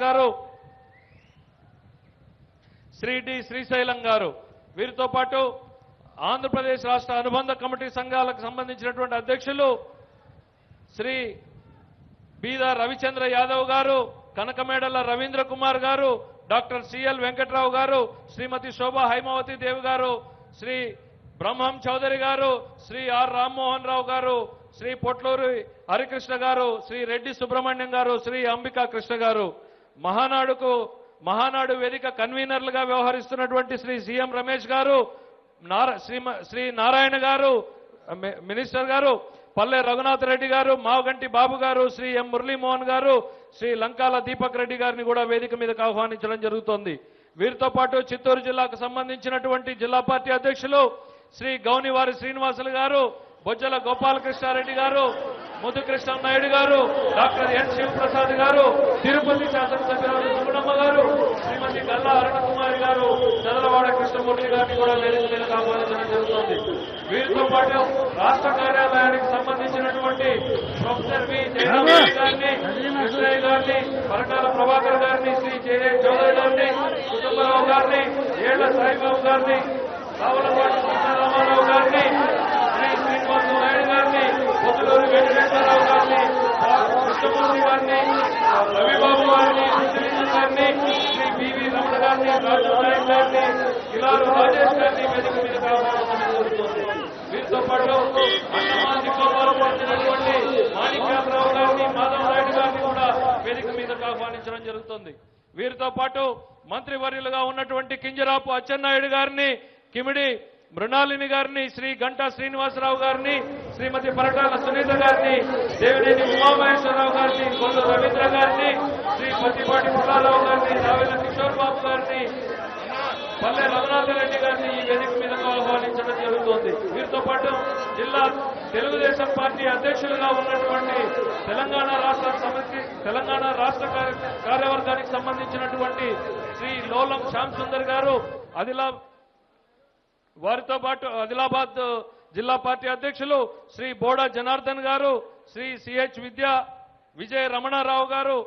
గారు, శ్రీ డి శ్రీశైలం గారు, వీరితో పాటు ఆంధ్రప్రదేశ్ రాష్ట్ర అనుబంధ కమిటీ సంఘాలకు సంబంధించినటువంటి అధ్యక్షులు శ్రీ బీద రవిచంద్ర యాదవ్ గారు, కనకమేడల రవీంద్ర కుమార్ గారు, డాక్టర్ సిఎల్ వెంకట్రావు గారు, శ్రీమతి శోభా హైమావతి దేవి గారు, శ్రీ బ్రహ్మం చౌదరి గారు, శ్రీ ఆర్ రామ్మోహన్ రావు గారు, శ్రీ పొట్లూరి హరికృష్ణ గారు, శ్రీ రెడ్డి సుబ్రహ్మణ్యం గారు, శ్రీ అంబికా కృష్ణ గారు, మహానాడు వేదిక కన్వీనర్లుగా వ్యవహరిస్తున్నటువంటి శ్రీ సిఎం రమేష్ గారు, శ్రీ నారాయణ గారు, మినిస్టర్ గారు, పల్లె రఘునాథ్ రెడ్డి గారు, మావగంటి బాబు గారు, శ్రీ ఎం మురళీమోహన్ గారు, శ్రీ లంకాల దీపక్ రెడ్డి గారిని కూడా వేదిక మీదకు ఆహ్వానించడం జరుగుతోంది. వీరితో పాటు చిత్తూరు జిల్లాకు సంబంధించినటువంటి జిల్లా పార్టీ అధ్యక్షులు శ్రీ గౌనివారి శ్రీనివాసులు గారు, బొజ్జల గోపాలకృష్ణారెడ్డి గారు, ముదుకృష్ణ నాయుడు గారు, డాక్టర్ ఎన్ శివప్రసాద్ గారు, తిరుపతి శాసనసభ్యురాలు సుగుణమ్మ గారు, శ్రీమతి గల్లా అరుణకుమారి గారు, చదలవాడ కృష్ణమూర్తి గారిని కూడా వేదిక మీద ఆహ్వానించడం జరుగుతోంది. వీరితో పాటు రాష్ట్ర కార్యాలయానికి సంబంధించినటువంటి ప్రొఫెసర్ వి జయరామరెడ్డి గారిని, కృష్ణయ్య గారిని, పరకాల ప్రభాకర్ గారిని, శ్రీ జయ చౌదరి గారిని, కుటుంబరావు గారిని, ఏళ్ల సాయిబాబు గారిని, రావులపాటి సీతారామారావు గారిని, శ్రీ శ్రీనివాస నాయుడు గారిని, పొద్దులూరి వెంకటేశ్వరరావు గారిని, కృష్ణమూర్తి గారిని, రవిబాబు గారిని, సుశీలింగం గారిని, శ్రీ బివి రమణ గారిని, రాజు నాయక్ గారిని, కిలారు రాజేష్ గారిని వేదిక మీద ఆహ్వానించడం జరుగుతుంది. వీరితో పాటు అండమాన్ నికోబార్ పొందినటువంటి మాణిక్యాలరావు గారిని, మాధవ్ నాయుడు గారిని కూడా వేదిక మీదకు ఆహ్వానించడం జరుగుతుంది. వీరితో పాటు మంత్రివర్యులుగా ఉన్నటువంటి కింజరాపు అచ్చెన్నాయుడు గారిని, కిమిడి మృణాలిని గారిని, శ్రీ గంటా శ్రీనివాసరావు గారిని, శ్రీమతి పరటాల సునీత గారిని, దేవినేని ఉమామహేశ్వరరావు గారిని, కొల్లు రవీంద్ర గారిని, శ్రీ పత్తిపాటి పుల్లారావు గారిని, రావెల కిషోర్ బాబు గారిని, పల్లె రఘునాథ రెడ్డి గారిని ఈ వేదిక మీదకు ఆహ్వానించడం జరుగుతోంది. వీరితో పాటు జిల్లా తెలుగుదేశం పార్టీ అధ్యక్షులుగా ఉన్నటువంటి తెలంగాణ రాష్ట్ర కార్యవర్గానికి సంబంధించినటువంటి శ్రీ లోలం శ్యామ్ సుందర్ గారు, వారితో పాటు ఆదిలాబాద్ జిల్లా పార్టీ అధ్యక్షులు శ్రీ బోడా జనార్దన్ గారు, శ్రీ సిహెచ్ విజయ రమణారావు గారు,